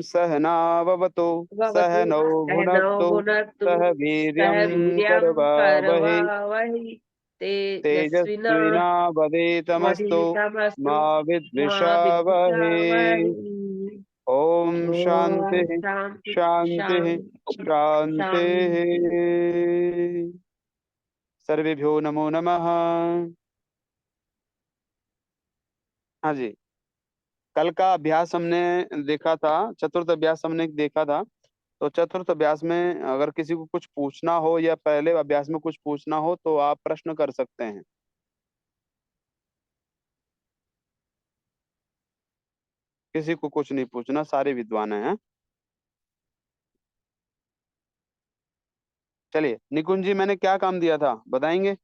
सहनाववतु भवतु सहनौ सहनौ भुनक्तु भुनक्तु सह सह वीर्यं वीर्यं करवावहै करवावहै तेजस्विना तेजस्विनावधीतमस्तु वधितमस्तु मा मा विद्विषावहै। विद्विषावहै। ओम शांति ओम शांति शांति शांति शांति। शांति। सर्वेभ्यो नमो नमः। हाँ जी, कल का अभ्यास हमने देखा था, चतुर्थ अभ्यास हमने देखा था। तो चतुर्थ अभ्यास में अगर किसी को कुछ पूछना हो या पहले अभ्यास में कुछ पूछना हो तो आप प्रश्न कर सकते हैं। किसी को कुछ नहीं पूछना, सारे विद्वान हैं। चलिए निकुंज जी, मैंने क्या काम दिया था बताएंगे?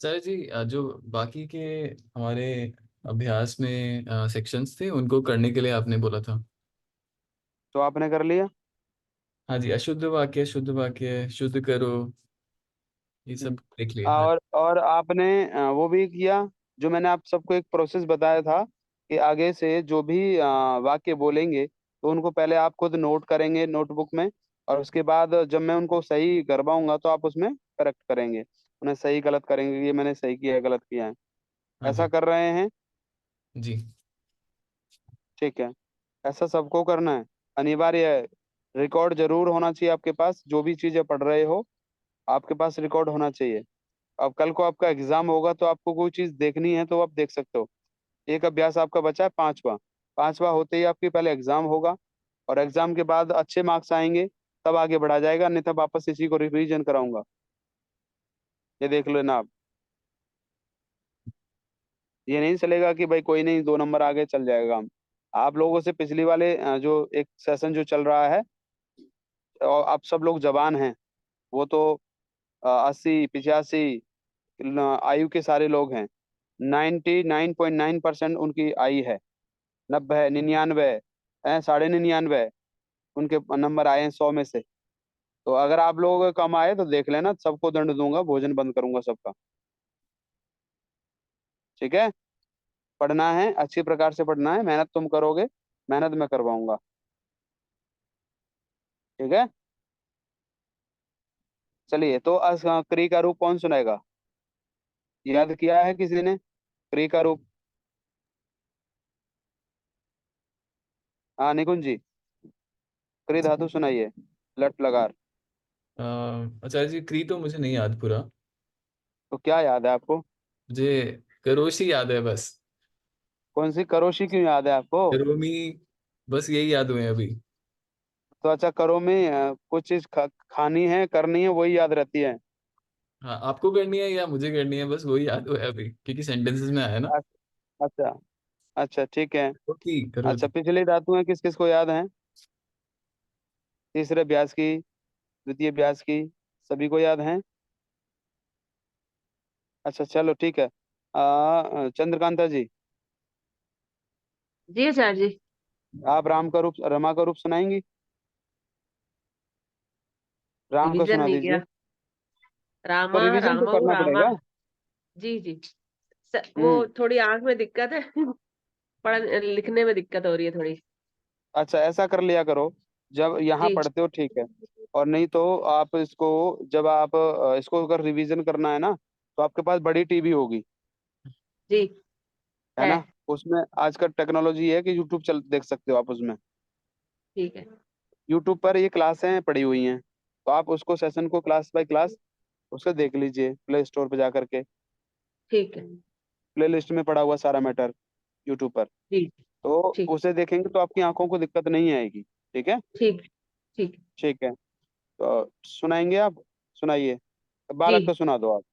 सर जी, जो बाकी के हमारे अभ्यास में सेक्शंस थे उनको करने के लिए आपने बोला था। तो आपने कर लिया? हाँ जी, अशुद्ध वाक्य, शुद्ध वाक्य, शुद्ध करो, ये सब देख लिया। हाँ और आपने वो भी किया जो मैंने आप सबको एक प्रोसेस बताया था कि आगे से जो भी वाक्य बोलेंगे तो उनको पहले आप खुद नोट करेंगे नोटबुक में, और उसके बाद जब मैं उनको सही करवाऊंगा तो आप उसमें करेक्ट करेंगे, उन्हें सही गलत करेंगे कि ये मैंने सही किया है गलत किया है। हाँ ऐसा जी। कर रहे हैं? जी। ठीक है, ऐसा सबको करना है, अनिवार्य है। रिकॉर्ड जरूर होना चाहिए आपके पास, जो भी चीजें पढ़ रहे हो आपके पास रिकॉर्ड होना चाहिए। अब कल को आपका एग्जाम होगा तो आपको कोई चीज देखनी है तो आप देख सकते हो। एक अभ्यास आपका बचा है पांचवा, पांचवा होते ही आपकी पहले एग्जाम होगा, और एग्जाम के बाद अच्छे मार्क्स आएंगे तब आगे बढ़ा जाएगा, अन्यथा वापस इसी को रिवीजन कराऊंगा। ये देख लेना आप। ये नहीं चलेगा कि भाई कोई नहीं 2 नंबर आगे चल जाएगा हम। आप लोगों से पिछली वाले जो एक सेशन जो चल रहा है, और आप सब लोग जवान हैं, वो तो 80 85 आयु के सारे लोग हैं। 99.9% उनकी आई है, 90 99 है, 99.99 उनके नंबर आए हैं 100 में से। तो अगर आप लोगों के कम आए तो देख लेना, सबको दंड दूंगा, भोजन बंद करूंगा सबका। ठीक है, पढ़ना है अच्छी प्रकार से पढ़ना है, मेहनत तुम करोगे, मेहनत मैं करवाऊंगा। ठीक है, चलिए तो क्री का रूप कौन सुनाएगा? याद किया है किसी ने क्री का रूप? हाँ निकुंज जी, क्री धातु सुनाइए, लट लगार। आचार्य जी, क्री तो मुझे नहीं याद पूरा। तो क्या याद है आपको? मुझे करोशी याद है बस। कौन सी करोशी क्यों याद है आपको? करोमी, बस यही याद हुए अभी। तो अच्छा करो में कुछ चीज खानी है करनी है वही याद रहती है। हाँ, आपको करनी है या मुझे करनी है, बस वही याद हुआ है अभी क्योंकि सेंटेंसेस में आया ना। अच्छा, अच्छा ठीक है। करोति, अच्छा करोति। पिछली धातुएं किस किस को याद हैं? तीसरे अभ्यास की, द्वितीय अभ्यास की, सभी को याद हैं? अच्छा चलो ठीक है। चंद्रकांता जी, जी आचार्य जी। आप राम का रूप रमा का रूप सुनाएंगी? राम का रिवीजन सुना नहीं दीजिए। किया। तो रामा रिवीजन तो रामऊ करना रामा। पड़ेगा। जी जी। वो हम्म। थोड़ी आंख में दिक्कत है। पढ़ लिखने में दिक्कत हो रही है थोड़ी। अच्छा ऐसा कर लिया करो, जब यहाँ जी पढ़ते हो ठीक है, और नहीं तो आप इसको, जब आप इसको अगर रिवीजन करना है ना तो आपके पास बड़ी टीवी होगी, जी। है है। ना? उसमें आजकल टेक्नोलॉजी है कि यूट्यूब चल देख सकते हो आप उसमें। ठीक है। यूट्यूब पर ये क्लासें पड़ी हुई हैं, तो आप उसको सेशन को क्लास बाय क्लास उसको देख लीजिए प्ले स्टोर पे जा करके। ठीक है। प्ले लिस्ट में पड़ा हुआ सारा मैटर यूट्यूब पर। जी। तो ठीक। उसे देखेंगे तो आपकी आंखों को दिक्कत नहीं आएगी। ठीक है। ठीक। ठीक। ठीक है, तो सुनाएंगे आप? सुनाइए, जी। बालक का सुना दो आप।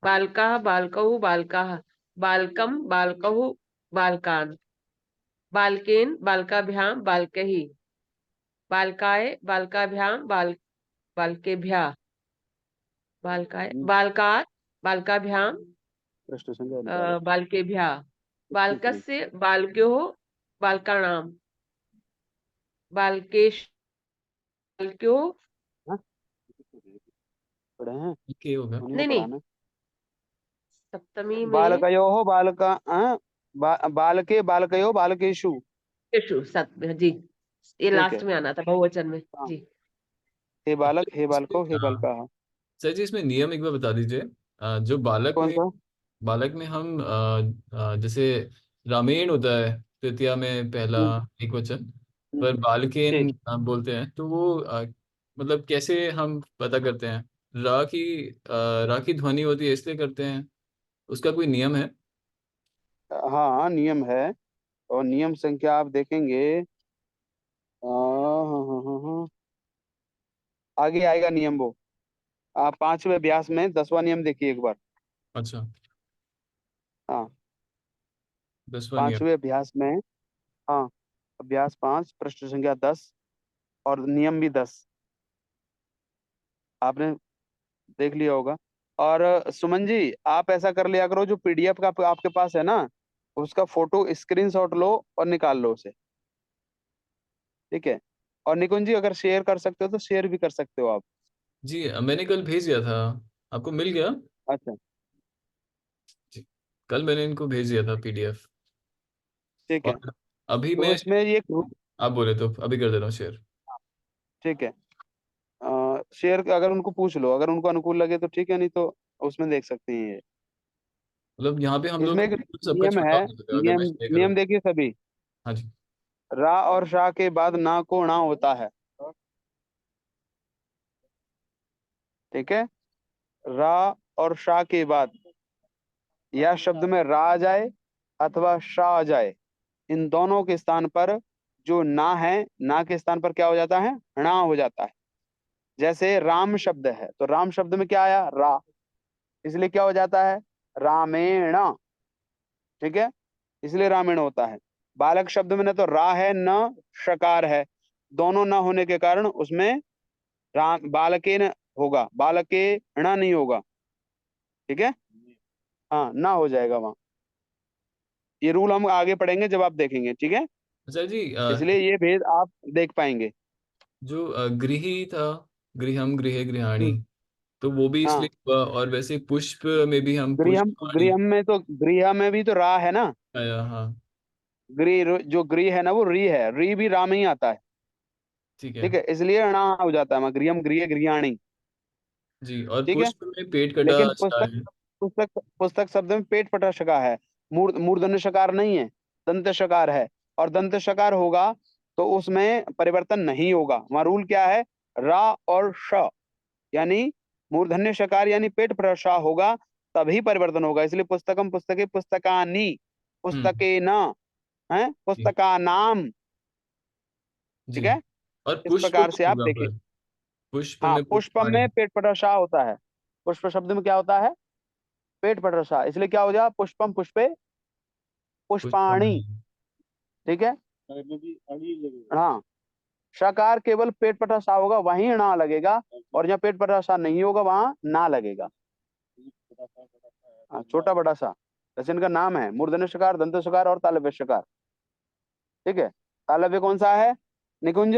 बालकाः बालकौ बालकाः बालकं बालकौ बालकान् बालकेन बालकाभ्यां बालकैः बालकाय बालकाभ्यां बालकेभ्यः बालकाय हम्म, बालकात् बालकाभ्यां कृष्ण संजय बालक। बालकेभ्यः ठीक है। बालकस्य बालक्योः बालकानां बालकेश बालक्योः। हाँ, पढ़े हैं, के होगा। उन्हीं को नहीं नहीं, पढ़ाना। सप्तमी में। बालकयो बालका, हाँ? बालके बालकयो बालकेशु। सत्येषु सत्य जी, ये ठीक लास्ट है। में आना था बहुवचन में हाँ, जी। हे बालक, हे इसमें बालको, हे बालिका। सर जी इसमें नियम एक बार बता दीजिए। जो बालक कौन में, सा? बालक में हम जैसे रामेण होता है तृतीया में पहला हम्म, एक वचन, हम्म, पर बालकेन ठीक। बोलते हैं, तो वो मतलब कैसे हम पता करते हैं? रा की ध्वनि होती है इसलिए करते हैं, उसका कोई नियम है? हाँ, नियम है। और नियम संख्या आप देखेंगे, हाँ, हाँ, हाँ, हाँ, आगे आएगा नियम वो। आप 5वें अभ्यास में 10वां नियम देखिए एक बार। अच्छा, हाँ, 10वां नियम। 5वें अभ्यास में। हाँ, अभ्यास 5 पृष्ठ संख्या 10, और नियम भी 10 आपने देख लिया होगा। और सुमन जी, आप ऐसा कर लिया करो, जो पीडीएफ का आपके पास है ना, उसका फोटो स्क्रीनशॉट लो और निकाल लो उसे। ठीक है। और निकुंज जी, अगर शेयर कर सकते हो तो शेयर भी कर सकते हो आप। जी मैंने कल भेज दिया था, आपको मिल गया? अच्छा, जी, कल मैंने इनको भेज दिया था पीडीएफ। ठीक है। और अभी तो मैं, इसमें ये आप बोले तो अभी कर दे रहा हूँ शेयर। ठीक है। शेयर अगर उनको पूछ लो, अगर उनको अनुकूल लगे तो ठीक है, नहीं तो उसमें देख सकते हैं ये। मतलब यहाँ पे हम लोग इसमें एक सबका नियम चुनाव है। हो जाएगा अगर मैं शेयर नियम करूँ। देखिए सभी। हाँ जी। रा और शा के बाद ना को ना होता है। ठीक है। रा और शा के बाद या शब्द में रा आ जाए अथवा शा आ जाए, इन दोनों के स्थान पर जो ना है, ना के स्थान पर क्या हो जाता है? णा हो जाता है। जैसे राम शब्द है, तो राम शब्द में क्या आया? रा, इसलिए क्या हो जाता है? रामेण। ठीक है, इसलिए रामेण होता है। बालक शब्द में न तो रा है न शकार है, दोनों न होने के कारण उसमें राम बालके न होगा, बालके ण नहीं होगा। ठीक है। हाँ, ना हो जाएगा वहां। ये रूल हम आगे पढ़ेंगे जब आप देखेंगे। ठीक है। अच्छा जी, इसलिए ये भेद आप देख पाएंगे। जो गृही था, गृहम गृहे गृहाणी, हम्म, तो वो भी हाँ। इसलिए हुआ, और वैसे पुष्प में भी हम गृहम, पुष्पवाणी गृहम में तो गृह में भी तो रा है ना। आया। हाँ गृह जो गृह है ना, वो री है, री भी रा में ही आता है। ठीक है। ठीक है, इसलिए णा हो जाता है वहाँ, गृहम गृह गृहाणी। जी, और ठीक है। पुष्प में पेट कटा लेकिन स्टार पुस्तक, है। पुस्तक शब्द में पेट पटा शका है। मूर्धन्य शकार नहीं है, दंत शकार है। और दंत शकार होगा तो उसमें परिवर्तन नहीं होगा। वहां रूल क्या है? रा और श, यानी मूर्धन्य शकार यानी पेट पटा श होगा, तभी परिवर्तन होगा। इसलिए पुस्तकम पुस्तके पुस्तकानी, हम्म। पुस्तके न, है जी पुस्तका नाम। जी। ठीक है। और इस पुष्प प्रकार में से आप होगा, देखें। पर पुष्प हाँ, में पुष्पम पुष्पवाणी। में पेट पटा शाह होता है। पुष्प शब्द में क्या होता है? पेट पटा शाह, इसलिए क्या हो जाए? पुष्पम पुष्पे पुष्पाणी। पुष्पवाणी। ठीक है। हाँ, शकार केवल पेट पटा सा होगा, वहीं ना लगेगा। और जहाँ पेट पटा सा नहीं होगा वहां ना लगेगा। हाँ, छोटा बड़ा सा, जैसे इनका नाम है मूर्धन्य शकार, दंत शकार और तालव्य शकार। ठीक है। तालव्य कौन सा है निकुंज?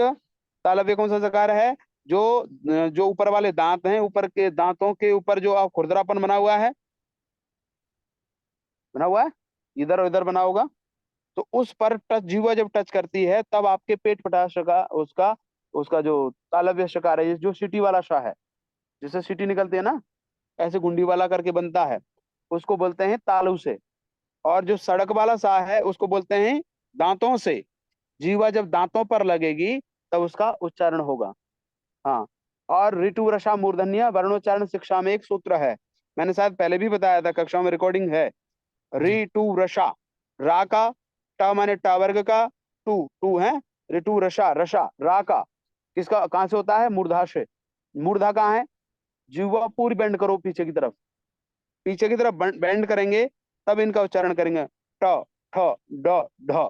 तालव्य कौन सा शकार है? जो जो ऊपर वाले दांत हैं, ऊपर के दांतों के ऊपर जो आप खुरदरापन बना हुआ है, बना हुआ है, इधर और इधर बना होगा, तो उस पर टच, जीवा जब टच करती है तब आपके पेट पटाश का उसका उसका जो तालव्य शकार है, जो सीटी वाला शाह है, जिससे सीटी निकलती है ना, ऐसे गुंडी वाला करके बनता है, उसको बोलते हैं तालु से। और जो सड़क वाला शाह है उसको बोलते हैं दांतों से। जीवा जब दांतों पर लगेगी तब उसका उच्चारण होगा। हाँ। और ऋतु रसा मूर्धन्य वर्णोच्चारण शिक्षा में एक सूत्र है, मैंने शायद पहले भी बताया था, कक्षा में रिकॉर्डिंग है। जी ऋतु रसा, रा का, ट माने टा वर्ग का, टू टू है, ऋतु रसा, रसा रा का, किसका कहां से होता है? मूर्धा से। मूर्धा कहाँ है? जीवा पूरी बेंड करो पीछे की तरफ, पीछे की तरफ बेंड करेंगे तब इनका उच्चारण करेंगे। ट, ठ, ड, ढ,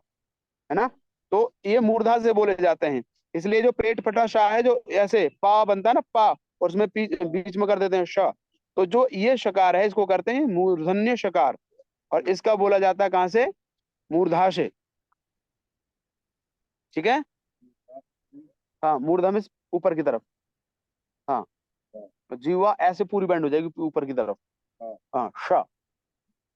है ना। तो ये मूर्धा से बोले जाते हैं। इसलिए जो पेट फटा शाह है, जो ऐसे पा बनता है ना, पा, और उसमें बीच में कर देते हैं श, तो जो ये शकार है इसको करते हैं मूर्धन्य शकार। और इसका बोला जाता है कहां से? मूर्धा से। ठीक है। हाँ, मूर्धा में ऊपर की तरफ। हाँ, तो जीवा ऐसे पूरी बैंड हो जाएगी ऊपर की तरफ। हाँ, श।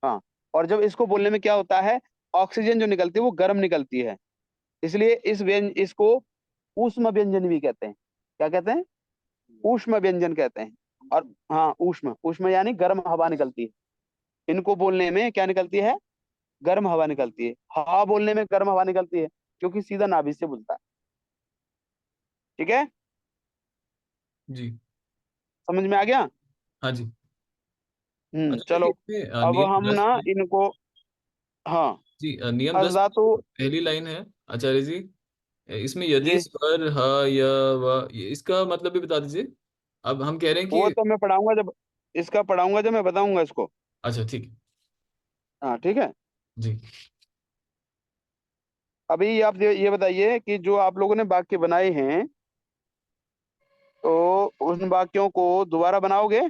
हाँ। और जब इसको बोलने में क्या होता है, ऑक्सीजन जो निकलती है वो गर्म निकलती है, इसलिए इसको ऊष्म व्यंजन भी कहते हैं। क्या कहते हैं? ऊष्म व्यंजन कहते हैं। और हाँ, ऊष्म ऊष्म यानी गर्म हवा निकलती है। इनको बोलने में क्या निकलती है? गर्म हवा निकलती है। हा बोलने में गर्म हवा निकलती है, क्योंकि सीधा नाभि से बोलता है। ठीक है, जी। समझ में आ गया? हाँ जी। अच्छा जी, चलो, इसमें अब नियम हम 10 ना में, इनको, हाँ, जी नियम 10 अज़ा तो, पहली लाइन है आचार्य जी, इसमें यदि जी, स्वर ह या व, इसका मतलब भी बता दीजिए। अब हम कह रहे हैं वो कि, तो मैं पढ़ाऊंगा जब, इसका पढ़ाऊंगा जब मैं बताऊंगा इसको। अच्छा ठीक है। हाँ, ठीक है। जी। अभी आप ये बताइए कि जो आप लोगों ने वाक्य बनाए हैं, तो उन वाक्यों को दोबारा बनाओगे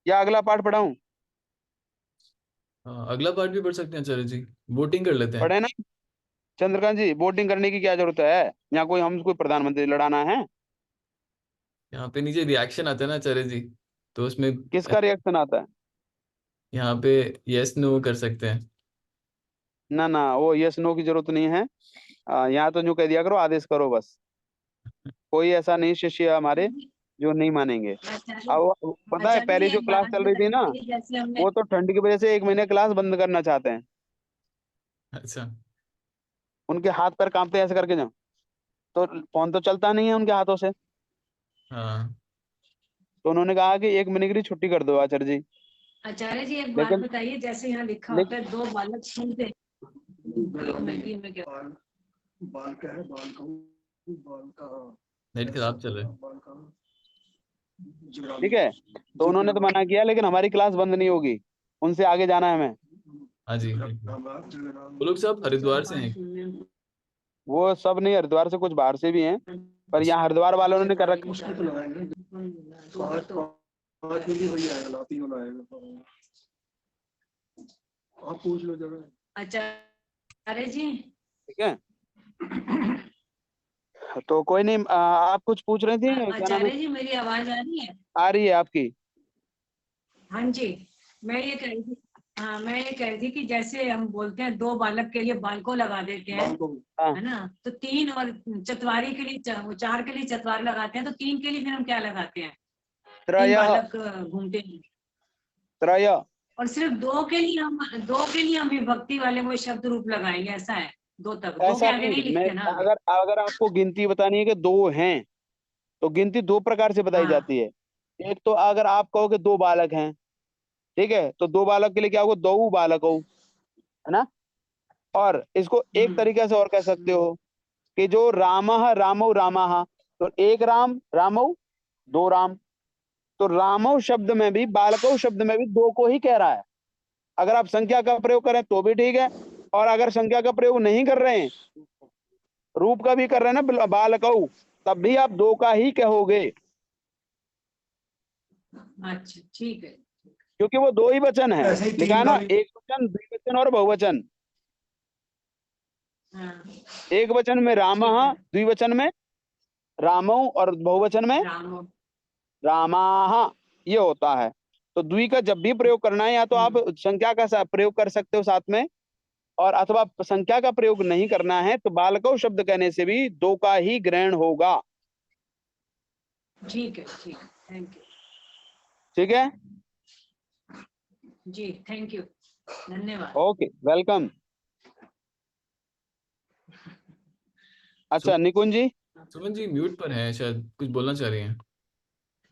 या अगला पाठ पढ़ाऊं? हाँ, अगला पार्ट भी पढ़ सकते हैं आचार्य जी, वोटिंग कर लेते हैं। पढ़े ना? चंद्रकांत जी, वोटिंग करने की क्या जरूरत है? यहाँ कोई हम कोई प्रधानमंत्री लड़ाना है? यहाँ पे नीचे रिएक्शन आता है ना आचार्य जी, तो उसमें किसका रिएक्शन आता है? यहाँ पे यस नो कर सकते हैं। ना ना, वो यस नो की जरूरत नहीं है। यहाँ तो यूं कह दिया करो, आदेश करो बस। कोई ऐसा नहीं शिष्य हमारे जो नहीं मानेंगे। आचार्य, अब पता है, आचार्य जी पहले जो एक क्लास बात चल रही थी ना, बताइए, जैसे हमने, वो तो ठंड की वजह से 1 महीने क्लास बंद करना चाहते हैं। अच्छा। उनके हाथ पैर कांपते हैं ऐसे करके जाओ, तो फोन तो चलता नहीं है उनके हाथों से। हाँ। तो उन्होंने कहा कि 1 महीने के लिए छुट्टी कर दो आचार्य जी। आचार्य जी एक बात लेकिन बताइए, जैसे यहाँ लिखा होता लेकिन है 2 बालक सुनते, में क्या, बाल का है, बाल का बाल का नेट खराब चल रहा है। बाल का ठीक है, तो उन्होंने तो मना किया, लेकिन हमारी क्लास बंद नहीं होगी, उनसे आगे जाना है हमें। हाँ जी, वो लोग सब हरिद्वार से हैं। वो सब नहीं, हरिद्वार से कुछ बाहर से भी हैं, पर अच्छा। यहाँ हरिद्वार वालों ने कर रखा। मुश्किल तो लगाएंगे, पाँच मिनट हो जाएगा, लाती हो लाएगा। आप पूछ लो जरा। आचार्य जी। ठीक है, तो कोई नहीं, आप कुछ पूछ रहे थे, क्या नाम है? आचार्य जी मेरी आवाज आ रही है? आ रही है आपकी। हाँ जी, मैं ये कह रही थी, हाँ मैं ये कह रही थी कि जैसे हम बोलते हैं 2 बालक के लिए बाल को लगा देते हैं, हाँ, है ना, तो 3 और चतवारी के लिए 4 के लिए चतवार लगाते हैं, तो 3 के लिए फिर हम क्या लगाते हैं? 3 त्रयः, बालक घूमते हैं, त्रय। और सिर्फ 2 के लिए हम विभक्ति वाले वो शब्द रूप लगाएंगे, ऐसा है? 2 तक, 2 के ऐसा आगे नहीं, नहीं मैं, लिखते ना? अगर अगर आपको गिनती बतानी है कि 2 हैं, तो गिनती 2 प्रकार से बताई हाँ। जाती है। एक तो अगर आप कहो कि 2 बालक हैं, ठीक है, तो 2 बालक के लिए क्या होगा? 2 बालक हो, है ना? और इसको एक तरीके से और कह सकते हो कि जो रामः रामौ रामाः, तो 1 राम रामौ, 2 राम। तो रामौ शब्द में भी, बालकौ शब्द में भी 2 को ही कह रहा है। अगर आप संख्या का प्रयोग करें तो भी ठीक है, और अगर संख्या का प्रयोग नहीं कर रहे हैं, रूप का भी कर रहे हैं ना, बालकौ, तब भी आप 2 का ही कहोगे, अच्छा ठीक है। क्योंकि वो 2 ही वचन है। ऐसे ही लिखा है 3 ना, का भी। एक वचन, द्विवचन और बहुवचन। हाँ एक वचन में ठीक रामः, है। द्विवचन में रामौ, और बहुवचन में राम। रामाः, ये होता है। तो द्वि का जब भी प्रयोग करना है, या तो आप संख्या का प्रयोग कर सकते हो साथ में, और अथवा संख्या का प्रयोग नहीं करना है, तो बालकौ शब्द कहने से भी 2 का ही ग्रहण होगा। ठीक है, ठीक है, थैंक यू ठीक है, जी, थैंक यू, धन्यवाद। Okay, welcome. अच्छा, सुमन निकुंज जी, सुमन जी म्यूट पर हैं, शायद कुछ बोलना चाह रही हैं।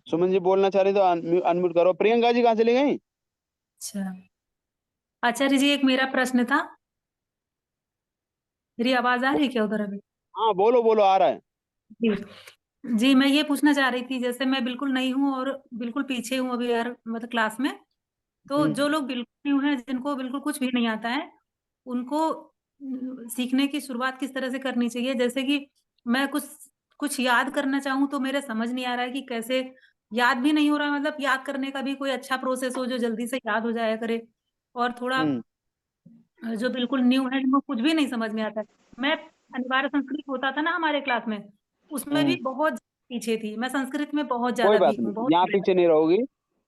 सुमन जी बोलना चाह रही तो अनम्यूट करो। प्रियंका जी कहाँ चली गई? अच्छा, आचार्य जी एक मेरा प्रश्न था। मेरी आवाज आ रही है क्या उधर अभी? हाँ, बोलो बोलो, आ रहा है। जी। जी, मैं ये पूछना चाह रही थी, जैसे मैं बिल्कुल नई हूँ और बिल्कुल पीछे हूँ अभी हर मतलब क्लास में, तो जो लोग बिल्कुल न्यू हैं, जिनको बिल्कुल कुछ भी नहीं आता है, उनको सीखने की शुरुआत किस तरह से करनी चाहिए? जैसे कि मैं कुछ कुछ याद करना चाहूँ तो मेरे समझ नहीं आ रहा है कि कैसे, याद भी नहीं हो रहा है, मतलब याद करने का भी कोई अच्छा प्रोसेस हो जो जल्दी से याद हो जाया करे। और थोड़ा हम्म जो बिल्कुल न्यू है, जिनको कुछ भी नहीं समझ में आता है। मैं अनिवार्य संस्कृत होता था ना हमारे क्लास में, उसमें भी हम्म बहुत पीछे थी। मैं संस्कृत में बहुत कोई ज्यादा बात वीक हूँ, नहीं, बहुत यहाँ ज्यादा। पीछे नहीं रहोगी,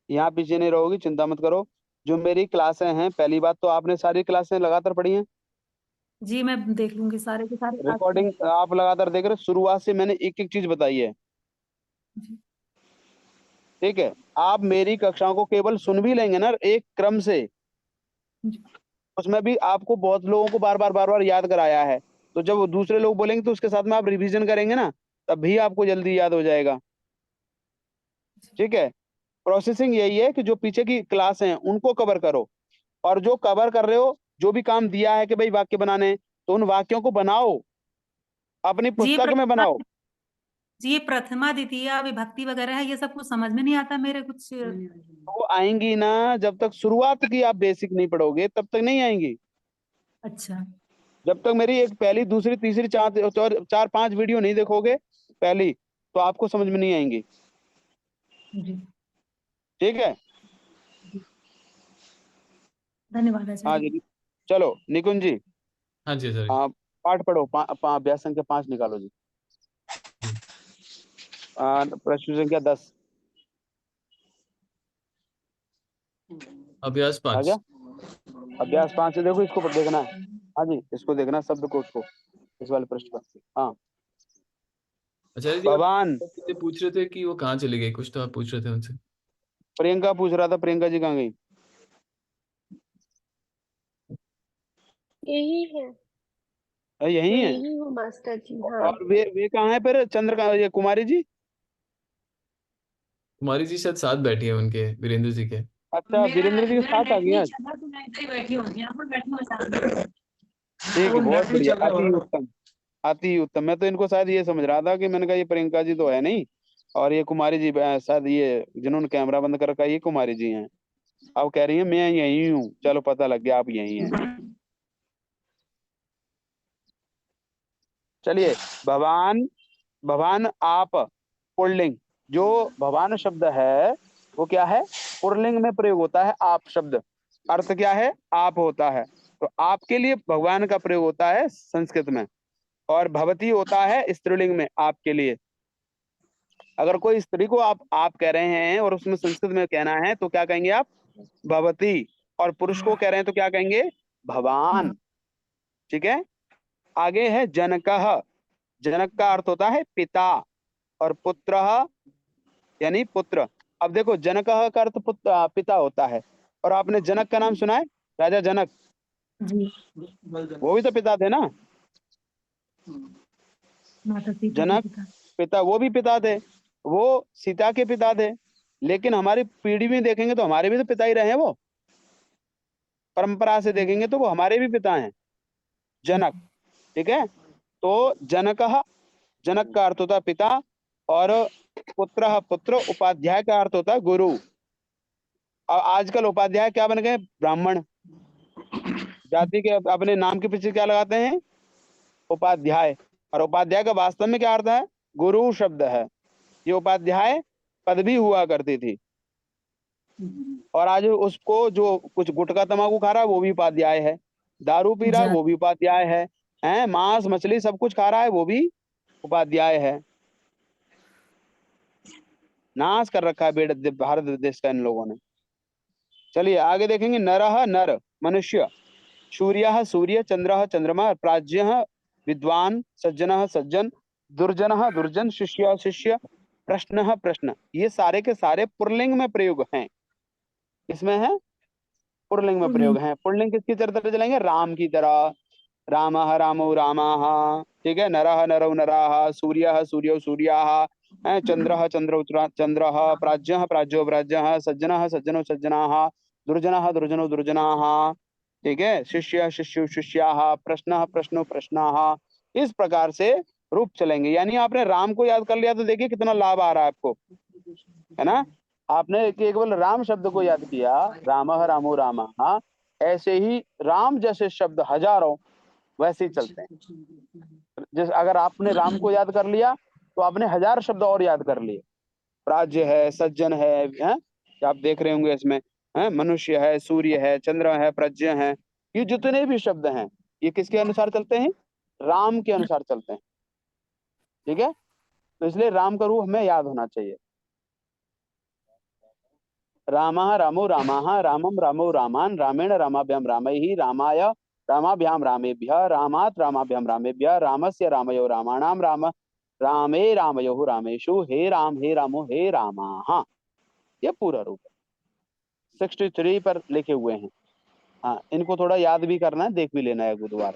यहाँ पीछे नहीं रहोगी, चिंता मत करो। जो मेरी क्लासें हैं, पहली बात तो आपने सारी क्लासें लगातार पढ़ी हैं? जी मैं देख लूंगी सारे के सारे क्लास रिकॉर्डिंग आप लगातार देख रहे हो, शुरुआत से मैंने एक एक चीज बताई है। जी ठीक है, आप मेरी कक्षाओं को केवल सुन भी लेंगे ना एक क्रम से, जी उसमें भी आपको बहुत लोगों को बार बार याद कराया है, तो जब वो दूसरे लोग बोलेंगे तो उसके साथ में आप रिवीजन करेंगे ना, तब भी आपको जल्दी याद हो जाएगा। ठीक है, प्रोसेसिंग यही है कि जो पीछे की क्लास हैं उनको कवर करो, और जो कवर कर रहे हो, जो भी काम दिया है कि भाई वाक्य बनाने, तो उन वाक्यों को बनाओ, अपनी जी ये पुस्तक में प्रथमा बनाओ। जी ये प्रथमा द्वितीया विभक्ति वगैरह है, ये सब कुछ समझ में नहीं आता मेरे कुछ। वो आएंगी ना, जब तक शुरुआत की आप बेसिक नहीं पढ़ोगे तब तक नहीं आएंगी। अच्छा जब तक मेरी एक पहली दूसरी तीसरी चार पांच वीडियो नहीं देखोगे पहली, तो आपको समझ में नहीं आएंगी। जी ठीक है, धन्यवाद हाँ आचार्य। जी, चलो निकुंज जी, हाँ जी सर। आप पाठ पढ़ो, अभ्यास संख्या 5 निकालो जी। जी। प्रश्न संख्या 10 अभ्यास आ 5। गया। अभ्यास 5 से देखो, इसको देखना है। हाँ जी, इसको देखना, शब्द को उसको, इस वाले पृष्ठ पर। हाँ, आचार्य जी आप भगवान। मुझसे पूछ रहे थे कि वो कहाँ चली गई, कुछ तो आप पूछ रहे थे उनसे। प्रियंका पूछ रहा था, प्रियंका जी कहाँ गई? यही है, यही मैं है। यही हूँ मास्टर जी। हाँ, और वे कहाँ है फिर, ये कुमारी जी? कुमारी जी शायद साथ बैठी है उनके, वीरेंद्र जी के। अच्छा, मेरा वीरेंद्र जी के मेरा साथ आ नेट गई नहीं आज। चल रहा, तो मैं इधर ही बैठी हूँ, यहाँ पर बैठी हूँ साथ में। ठीक है, वो बहुत नेट नहीं बढ़िया, चल रहा अति होगा। उत्तम, अति उत्तम। मैं तो इनको शायद ये समझ रहा था कि मैंने कहा ये प्रियंका जी तो है नहीं, और ये कुमारी जी शायद ये जिन्होंने कैमरा बंद कर रखा है ये कुमारी जी हैं। अब कह रही है मैं यही हूँ, चलो पता लग गया आप यही हैं। चलिए, भगवान, भगवान आप, पुल्लिंग। जो भगवान शब्द है वो क्या है, पुल्लिंग में प्रयोग होता है आप शब्द। अर्थ क्या है, आप होता है, तो आपके लिए भगवान का प्रयोग होता है संस्कृत में, और भवती होता है स्त्रीलिंग में आपके लिए। अगर कोई स्त्री को आप कह रहे हैं और उसमें संस्कृत में कहना है तो क्या कहेंगे आप, भवती। और पुरुष को कह रहे हैं तो क्या कहेंगे, भवान। ठीक है, आगे है जनकः। जनक का अर्थ होता है पिता, और पुत्र यानी पुत्र। अब देखो, जनक का अर्थ पिता होता है, और आपने जनक का नाम सुना है, राजा जनक, जी वो भी तो पिता थे ना। माता सीता के जनक पिता। पिता, वो भी पिता थे, वो सीता के पिता थे। लेकिन हमारी पीढ़ी में देखेंगे तो हमारे भी तो पिता ही रहे हैं वो, परंपरा से देखेंगे तो वो हमारे भी पिता हैं, जनक। ठीक है, तो जनकः, जनक का अर्थ होता है पिता, और पुत्र, पुत्र, उपाध्याय का अर्थ होता है गुरु। और आजकल उपाध्याय क्या बन गए, ब्राह्मण जाति के, अपने नाम के पीछे क्या लगाते हैं, उपाध्याय। और उपाध्याय का वास्तव में क्या अर्थ है, गुरु शब्द है। ये उपाध्याय पदवी हुआ करती थी, और आज उसको जो कुछ गुटखा तंबाकू खा रहा है वो भी उपाध्याय है, दारू पी रहा है वो भी उपाध्याय है, मांस मछली सब कुछ खा रहा है वो भी उपाध्याय है। नाश कर रखा है भारत देश का इन लोगों ने। चलिए आगे देखेंगे, नरः नर, मनुष्य, सूर्यः सूर्य, चंद्रः चंद्रमा, प्राज्ञः विद्वान, सज्जनः सज्जन, दुर्जनः दुर्जन, शिष्य शिष्य, प्रश्नः प्रश्न। ये सारे के सारे पुल्लिंग में प्रयोग हैं। इसमें है, पुल्लिंग में प्रयोग हैं। पुल्लिंग किसकी तरह चलेंगे, राम की तरह, रामः रामौ रामाः। ठीक है, नरः नरौ नराः, सूर्यः सूर्यौ सूर्याः, चंद्रः चंद्रौ चंद्रः, प्राज्ञः प्राज्यो प्राज्यः, सज्जनः सज्जनौ सज्जनाः, दुर्जनः दुर्जनौ दुर्जनाः। ठीक है, शिष्य शिष्यु शिष्याः, प्रश्नः प्रश्नो प्रश्नाः। इस प्रकार से रूप चलेंगे। यानी आपने राम को याद कर लिया तो देखिए कितना लाभ आ रहा है आपको, है ना। आपने केवल राम शब्द को याद किया, रामः रामो रामाः, ऐसे ही राम जैसे शब्द हजारों वैसे ही चलते हैं। जिस अगर आपने राम को याद कर लिया तो आपने हजार शब्द और याद कर लिए। प्राज्य है, सज्जन है, आप देख रहे होंगे इसमें, मनुष्य है, सूर्य है, चंद्र है, प्रज्ञ है, ये जितने भी शब्द हैं ये किसके अनुसार चलते हैं, राम के अनुसार चलते हैं। ठीक है, तो इसलिए राम का रूप हमें याद होना चाहिए। रामः रामो रामाः, रामं रामौ रामान्, रामेण रामाभ्यां रामैः, रामाय रामाभ्याम रामेभ्यः रामात् रामाभ्याम रामेभ्यः रामस्य रामयो रामाणाम रामे रामयो रामेषु हे रामो हे रामाः। ये पूरा रूप है, 63 पर लिखे हुए हैं। हाँ, इनको थोड़ा याद भी करना है, देख भी लेना है बुधवार,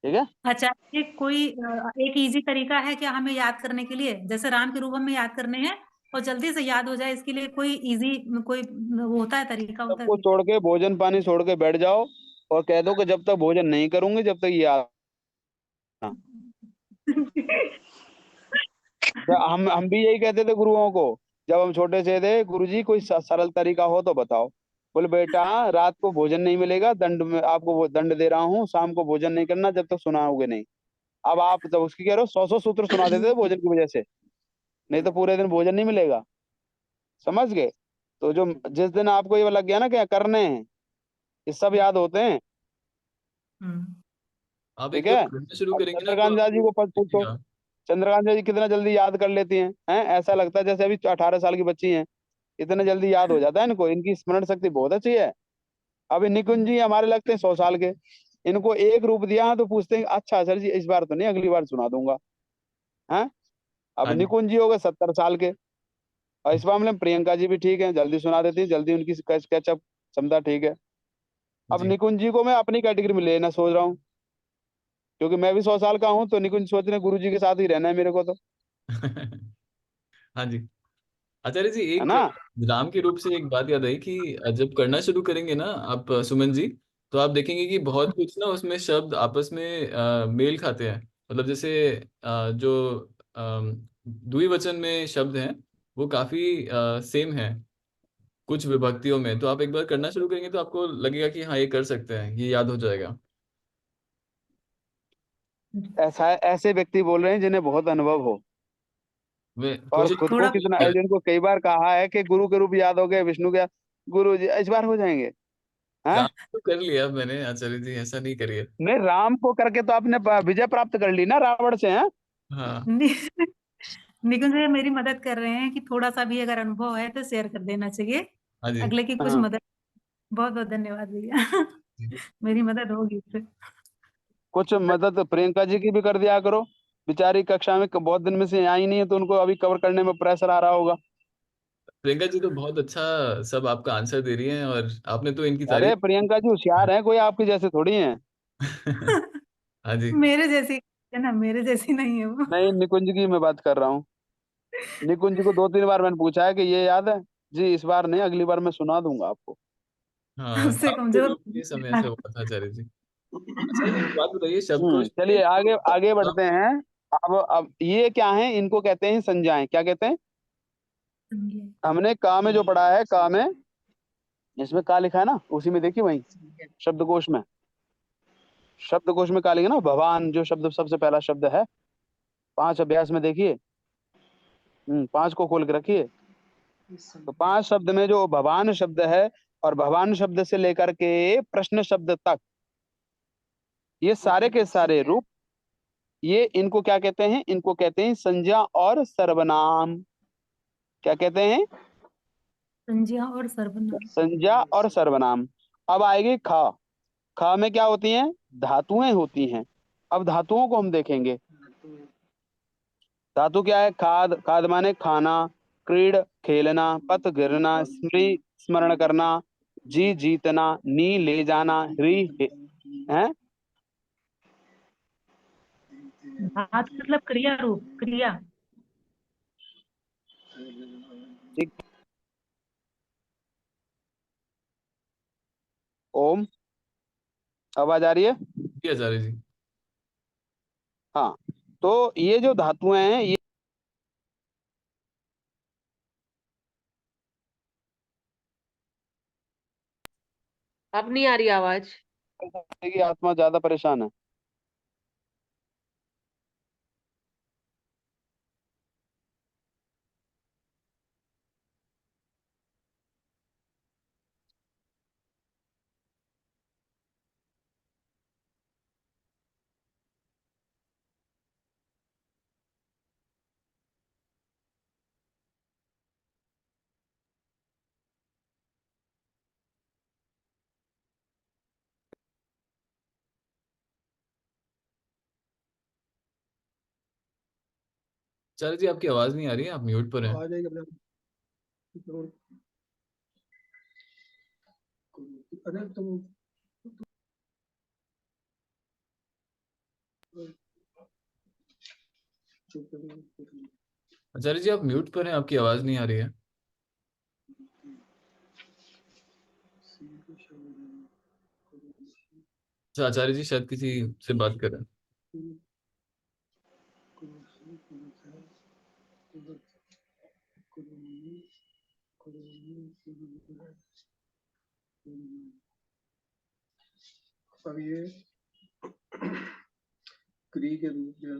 ठीक है। अच्छा, ये कोई एक इजी तरीका है क्या हमें याद करने के लिए, जैसे राम के रूप हमें याद करने हैं और जल्दी से याद हो जाए, इसके लिए कोई इजी कोई वो होता है, तरीका होता है सबको कोई? छोड़ के भोजन पानी छोड़ के बैठ जाओ और कह दो कि जब तक भोजन नहीं करूंगी जब तक ये आना। हम भी यही कहते थे गुरुओं को, जब हम छोटे से थे, गुरुजी कोई सरल तरीका हो तो बताओ। बोले बेटा रात को भोजन नहीं मिलेगा, दंड में आपको वो दंड दे रहा हूँ, शाम को भोजन नहीं करना जब तक सुनाओगे नहीं। अब आप जब उसकी कह रहे हो 100 सूत्र सुना देते थे भोजन की वजह से, नहीं तो पूरे दिन भोजन नहीं मिलेगा, समझ गए। तो जो जिस दिन आपको ये लग गया ना क्या करने हैं, ये सब याद होते हैं, हम्म। आप ठीक एक बार है। पढ़ना शुरू अब करेंगे ना तो चंद्रकांत जी आपको को पूछो, दिखेगा। चंद्रकांत जी कितना जल्दी याद कर लेती हैं ऐसा लगता है जैसे अभी 18 साल की बच्ची हैं, इतने जल्दी याद हो जाता है इनको, इनकी स्मरण शक्ति बहुत अच्छी है। अभी निकुंज जी हमारे लगते हैं 100 साल के, इनको एक रूप दिया तो पूछते हैं अच्छा सर जी इस बार तो नहीं, अगली बार सुना दूंगा। हैं, अब हाँ जी। निकुंज जी हो गए 70 साल के, और इस मामले में प्रियंका जी भी ठीक है, जल्दी सुना देती है, जल्दी उनकी कैचअप क्षमता ठीक है। अब जी। निकुंज जी को मैं अपनी कैटेगरी में लेना सोच रहा हूँ, क्योंकि मैं भी 100 साल का हूँ, तो निकुंज सोच रहे गुरु जी के साथ ही रहना है मेरे को तो, हाँ जी। आचार्य जी, है एक ना। राम के रूप से एक बात याद आई कि जब करना शुरू करेंगे ना आप सुमन जी, तो आप देखेंगे कि बहुत कुछ ना उसमें शब्द आपस में मेल खाते हैं। मतलब जैसे जो द्विवचन में शब्द हैं वो काफी सेम है कुछ विभक्तियों में। तो आप एक बार करना शुरू करेंगे तो आपको लगेगा कि हाँ ये कर सकते हैं, ये याद हो जाएगा। ऐसा ऐसे व्यक्ति बोल रहे हैं जिन्हें बहुत अनुभव हो, मैं और कोशिश खुद को थोड़ा कितना, किया। जिनको कई बार कहा है कि गुरु के रूप याद हो गए, विष्णु के, गुरु जी इस बार हो जाएंगे। हैं, काम तो कर लिया मैंने आचार्य जी, ऐसा नहीं करिए। नहीं राम को करके तो आपने विजय प्राप्त कर ली ना रावण से, हैं। हाँ। निकुंज भैया मेरी मदद कर रहे हैं कि थोड़ा सा भी अगर अनुभव है तो शेयर कर देना चाहिए, हाँ जी। अगले की कुछ हाँ, मदद। बहुत बहुत धन्यवाद भैया। मेरी मदद होगी इससे। कुछ मदद प्रियंका जी की भी कर दिया करो, बेचारी कक्षा में बहुत दिन में से आई नहीं है, तो उनको अभी कवर करने में प्रेशर आ रहा होगा। प्रियंका जी तो बहुत अच्छा सब आपका आंसर दे रही हैं और आपने तो इनकी अरे तारीफ। प्रियंका जी होशियार है, कोई आपके जैसे थोड़ी है। हाँ जी। मेरे जैसी है ना, मेरे जैसी नहीं है वो। नहीं, निकुंज की मैं बात कर रहा हूँ। निकुंज को 2-3 बार मैंने पूछा है कि ये याद है जी, इस बार नहीं अगली बार मैं सुना दूंगा आपको। हाँ, उससे राम के कमजोर। रूप के समय से हुआ था आचार्य जी। अच्छा जी, एक बात बताइए, शब्दकोश में चलिए आगे आगे राम। बढ़ते हैं। अब ये क्या है, इनको कहते हैं संज्ञाएं, क्या कहते हैं। हमने का में जो पढ़ा है, का में इसमें का लिखा है ना, उसी में देखिए वहीं शब्दकोश में, शब्दकोश में का लिखा ना, भगवान जो शब्द सबसे पहला शब्द है, 5 अभ्यास में देखिए। 5 को खोल के रखिए, तो 5 शब्द में जो भगवान शब्द है, और भगवान शब्द से लेकर के प्रश्न शब्द तक, ये सारे के सारे रूप, ये इनको क्या कहते हैं, इनको कहते हैं संज्ञा और सर्वनाम। क्या कहते हैं, संज्ञा और सर्वनाम। संज्ञा और सर्वनाम। अब आएगी खा, खा में क्या होती हैं, धातुएं होती हैं। अब धातुओं को हम देखेंगे। धातु क्या है, खाद, खाद माने खाना, क्रीड खेलना, पथ गिरना, स्मृ स्मरण करना, जी जीतना, नी ले जाना, है। धातु मतलब क्रिया रूप, क्रिया। ठीक। ओम, आवाज आ रही है। जी आचार्य जी। हाँ, तो ये जो धातुएं हैं, ये अब नहीं आ रही आवाज। की आत्मा ज्यादा परेशान है। आचार्य जी आपकी आवाज नहीं आ रही है, आप म्यूट पर हैं। आ जाएगी अपने आप। अरे तुम चुप करो। आचार्य जी आप म्यूट पर हैं, आपकी आवाज नहीं आ रही है। अच्छा, आचार्य जी शायद किसी से बात कर रहे हैं। अब ये क्री के रूप में है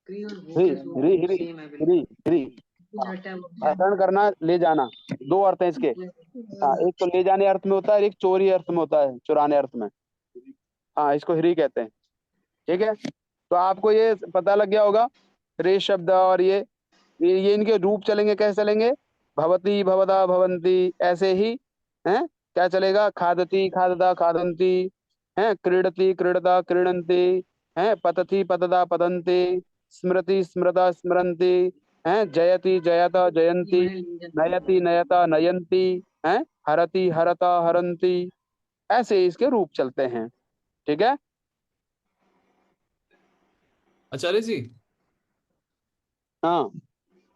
क्री और वो हिरी के रूप हिरी हिरी सेम है हिरी बिल्कुल। हिरी हरण करना, ले जाना, दो अर्थ हैं इसके। हाँ, एक तो ले जाने अर्थ में होता है, एक चोरी अर्थ में होता है, चुराने अर्थ में। हाँ, इसको हिरी कहते हैं। ठीक है, तो आपको ये पता लग गया होगा रे शब्द और ये इनके रूप चलेंगे, कैसे चलेंगे? भवती भवदा भवंती, ऐसे ही हैं। क्या चलेगा? खादती खाददा खादंती, हैं क्रीडति क्रीडदा क्रीडंती, हैं पतति पतदा पतंती, स्मृति स्मृता स्मरंती, हैं जयति जयता जयंती, नयति नयता नयंती, हैं हरति हरता हरंती। ऐसे इसके रूप चलते हैं। ठीक है। आचार्य जी हाँ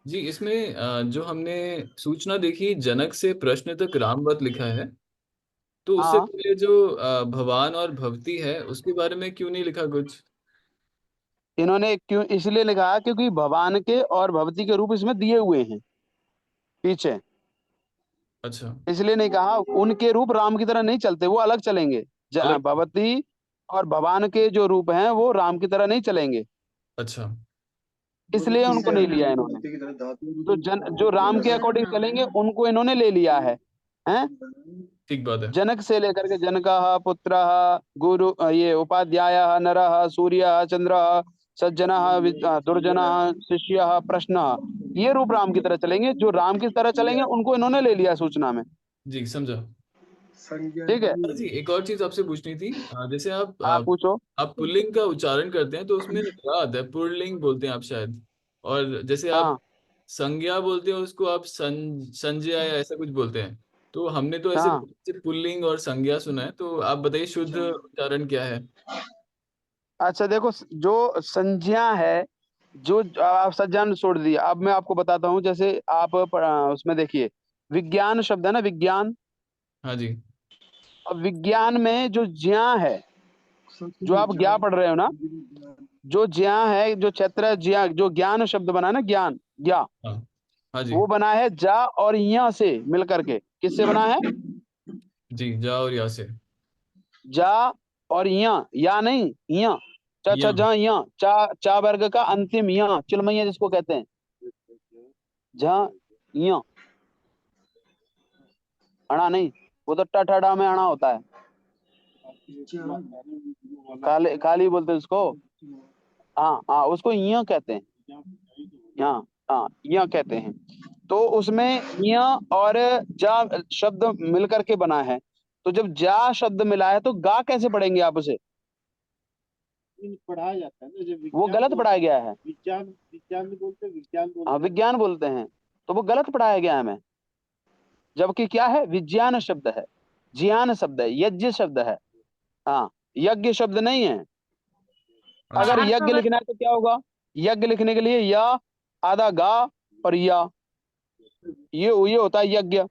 जी, इसमें जो हमने सूचना देखी जनक से प्रश्न तक रामवत लिखा है, तो उससे हाँ, पहले जो भवान और भवती है उसके बारे में क्यों नहीं लिखा कुछ? इन्होंने क्यों इसलिए लिखा क्योंकि भगवान के और भवती के रूप इसमें दिए हुए हैं पीछे, अच्छा, इसलिए नहीं कहा। उनके रूप राम की तरह नहीं चलते, वो अलग चलेंगे। अलग। भवती और भगवान के जो रूप हैं वो राम की तरह नहीं चलेंगे, अच्छा, इसलिए उनको नहीं लिया इन्होंने। की तरह धातु तो जो राम के अकॉर्डिंग चलेंगे उनको इन्होंने ले लिया है। हैं, ठीक बात है। जनक से लेकर के जनकः पुत्रः गुरु, ये उपाध्यायः नरः सूर्यः चंद्रः सज्जनः दुर्जनः शिष्यः प्रश्नः, ये रूप राम की तरह चलेंगे। जो राम की तरह चलेंगे उनको इन्होंने ले लिया सूचना में। जी, समझा। संज्ञा ठीक है, जी, एक और चीज आपसे पूछनी थी। जैसे आप पूछो। आप पुल्लिंग का उच्चारण करते हैं तो उसमें क्या आता है? पुल्लिंग बोलते हैं आप शायद, और जैसे आप हाँ संज्ञा बोलते हैं उसको आप संज्ञा या ऐसा कुछ बोलते हैं। तो हमने तो ऐसे हाँ, पुल्लिंग और संज्ञा सुना है, तो आप बताइए शुद्ध उच्चारण क्या है? अच्छा देखो, जो संज्ञा है, जो आप सज्जन छोड़ दिया, अब मैं आपको बताता हूँ। जैसे आप उसमें देखिए, विज्ञान शब्द है ना, विज्ञान। हाँ जी। अब विज्ञान में जो ज्ञा है, जो आप ज्ञा पढ़ रहे हो ना, जो ज्ञा है, जो क्षेत्र ज्ञा, जो ज्ञान शब्द बना है ना, ज्ञान ज्ञा, हाँ, हाँ जी। वो बना है जा और या से मिलकर के। किससे बना है? जी, जा और या से। जा और या नहीं, या। चा या। चा जा या, चा वर्ग का अंतिम या, चिलमैया जिसको कहते हैं, जा या। अणा नहीं, वो तो टठा में अणा होता है। काली बोलते हैं उसको। हाँ हाँ, उसको या कहते हैं। हाँ हाँ, या कहते हैं। तो उसमें या और जा शब्द मिलकर के बना है। तो जब जा शब्द मिला है तो गा कैसे पढ़ेंगे आप उसे? पढ़ाया जाता है ना, जब वो गलत पढ़ाया गया है। विज्ञान विज्ञान भी बोलते हैं, विज्ञान बोलते हाँ, हैं। विज्ञान बोलते हैं, तो वो गलत पढ़ाया गया है हमें। जबकि क्या है? विज्ञान शब्द है, ज्ञान शब्द है, यज्ञ शब्द है। हाँ, यज्ञ शब्द नहीं है। अगर अच्छा, बाहर तो यज्ञ अगर लिखना है तो क्या होगा? यज्ञ लिखने के लिए या, आधा गा और या, ये होता है यज्ञ।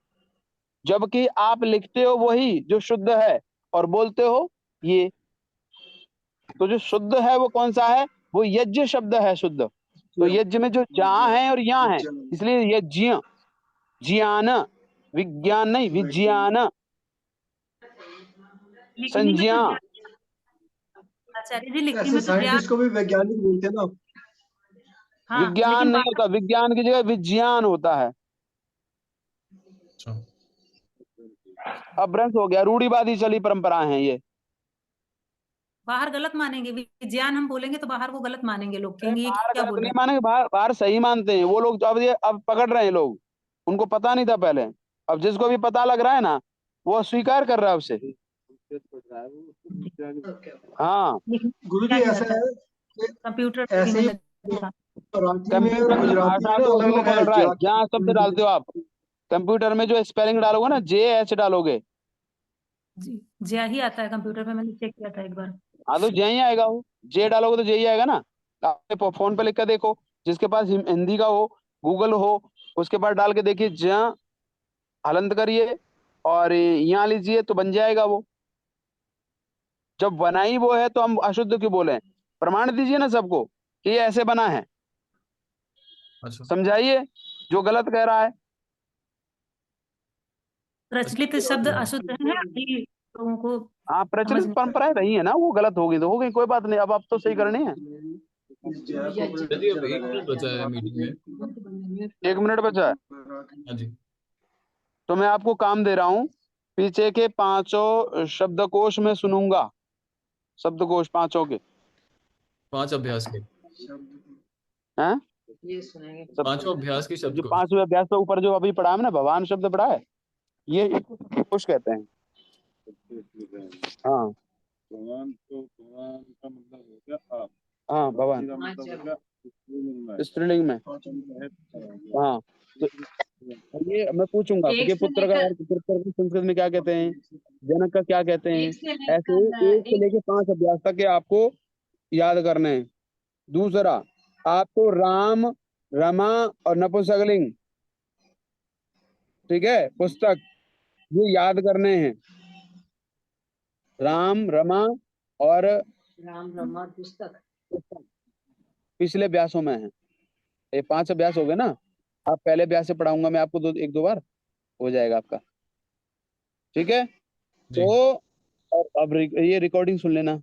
जबकि आप लिखते हो वही जो शुद्ध है और बोलते हो ये। तो जो शुद्ध है वो कौन सा है? वो यज्ञ शब्द है, शुद्ध। तो यज्ञ में जो जहाँ है और यहाँ है, इसलिए यज्ञ, ज्ञान, विज्ञान नहीं, विज्ञान, लिखने में संज्ञा। तो आचार्य जी लिखने ऐसे में तो ज्ञान, साइंटिस्ट को भी वैज्ञानिक बोलते हैं ना। हाँ विज्ञान लेकिन नहीं होता, विज्ञान की जगह विज्ञान होता है। अच्छा। अपभ्रंश हो गया, रूढ़िवादी चली परंपराएं हैं ये। बाहर गलत मानेंगे, विज्ञान हम बोलेंगे तो बाहर को गलत मानेंगे लोग, अरे कहेंगे ये बाहर क्या गलत बोल नहीं रहे मानेंगे, बाहर बाहर सही मानते हैं वो लोग। अब ये अब पकड़ रहे हैं लोग, उनको पता नहीं था पहले। अब जिसको भी पता लग रहा है ना, वो स्वीकार कर रहा है उसे। पढ़ रहा है वो, उसको विज्ञान हाँ गुरु जी ऐसा है कि कंप्यूटर ऐसे ही देखा। मराठी में और कंप्यूटर की गुजराती भाषा में तो ना अलग अलग अलग है पढ़ रहा है। जा जहाँ शब्द डालते हो आप कंप्यूटर में, जो स्पेलिंग डालोगे ना, JH डालोगे, जी ज्या ही आता है कंप्यूटर पे, मैंने चेक किया था एक बार। हाँ तो जे ही आएगा। वो जे डालोगे तो जे ही आएगा ना। आप फोन पे लिख कर देखो, जिसके पास हिंदी का हो, गूगल हो, उसके पास डाल के देखिए, जहाँ हलंत करिए और यहाँ लीजिए तो बन जाएगा वो। जब बना ही वो है तो हम अशुद्ध क्यों बोले? प्रमाण दीजिए ना सबको कि ये ऐसे बना है, अच्छा समझाइए जो गलत कह रहा है। प्रचलित शब्द अशुद्ध है, अभी लोगों को हाँ, समझ प्रचलित नहीं। परंपराएं रही है ना, वो गलत होगी तो हो गई, कोई बात नहीं, अब आप तो सही करनी है। इस जय को अपने चलिए, टीचर अब 1 मिनट बचा है मीटिंग में। 1 मिनट बचा है हाँ जी। तो मैं आपको काम दे रहा हूँ। पीछे के 5 शब्दकोश में सुनूंगा, शब्दकोश 5 के 5 अभ्यास के, हैं। ये सुनेंगे। सब 5 अभ्यास के शब्द जो को। 5वें अभ्यास पे ऊपर जो अभी पढ़ा है ना, भगवान शब्द पढ़ा है, ये कुछ कहते हैं। हाँ भगवान, तो भगवान का मतलब हो गया आप, हाँ, भगवान का मतलब हो गया स्त्रीलिंग में। स्त्रीलिंग में। हाँ तो ये मैं पूछूंगा एक कि से पुत्र का लेकर पुत्र को संस्कृत में क्या कहते हैं, जनक का क्या कहते हैं। एक से ऐसे ही लेकर 1 से लेके 5 अभ्यास तक के आपको याद करने हैं। दूसरा, आपको राम, रमा और नपुंसकलिंग, ठीक है, पुस्तक, ये याद करने हैं। राम, रमा और राम रमा पुस्तक। पुस्तक पिछले अभ्यासों में है। ये 5 अभ्यास हो गए ना। आप पहले अभ्यास से पढ़ाऊंगा मैं आपको, 1-2 बार हो जाएगा आपका, ठीक है। जी तो और अब ये रिकॉर्डिंग सुन लेना।